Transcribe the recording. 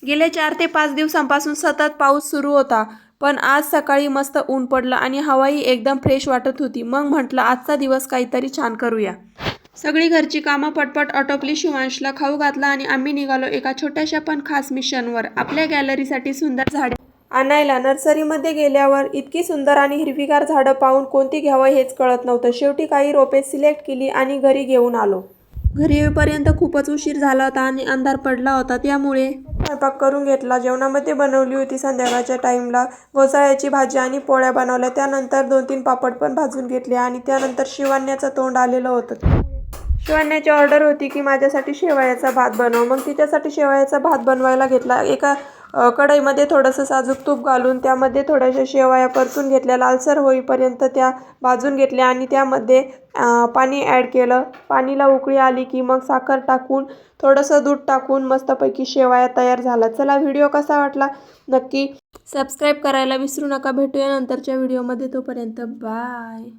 गेले 4 ते 5 दिवसांपासून सतत पाऊस सुरू होता. पण आज सकाळी मस्त ऊन पडलं आणि हवाही एकदम फ्रेश वाटत होती. मग म्हटलं आजचा दिवस काहीतरी छान करूया. सगळी घरची कामं पटपट आटोपली. शिवांशला खाऊ घातला आणि आम्ही निघालो एका छोट्याशा पण खास मिशनवर. आपल्या गॅलरीसाठी सुंदर झाडे आणायला. नर्सरीमध्ये गेल्यावर इतकी सुंदर आणि हिरवीगार झाडं पाहून कोणती घ्यावं हेच कळत नव्हतं. शेवटी काही रोपे सिलेक्ट केली आणि घरी घेऊन आलो. घरी येईपर्यंत खूपच उशीर झाला होता आणि अंधार पडला होता. त्यामुळे स्वयंपाक करून घेतला. जेवणामध्ये बनवली होती संध्याकाळच्या टाईमला घोसाळ्याची भाजी आणि पोळ्या बनवल्या. त्यानंतर 2-3 पापड पण भाजून घेतले आणि त्यानंतर शिवान्याचं तोंड आलेलं होतं. शिवान्याची ऑर्डर होती की माझ्यासाठी शेवयाचा भात बनव. मग तिच्यासाठी शेवयाचा भात बनवायला घेतला. एका कढईमध्ये थोडंसं साजूक तूप घालून त्यामध्ये थोड्याशा शेवया परतून घेतल्या. लालसर होईपर्यंत त्या भाजून घेतल्या आणि त्यामध्ये पाणी ॲड केलं. पाणीला उकळी आली की मग साखर टाकून थोडंसं दूध टाकून मस्तपैकी शेवया तयार झाला. चला, व्हिडिओ कसा वाटला नक्की सबस्क्राईब करायला विसरू नका. भेटूया नंतरच्या व्हिडिओमध्ये. तोपर्यंत बाय.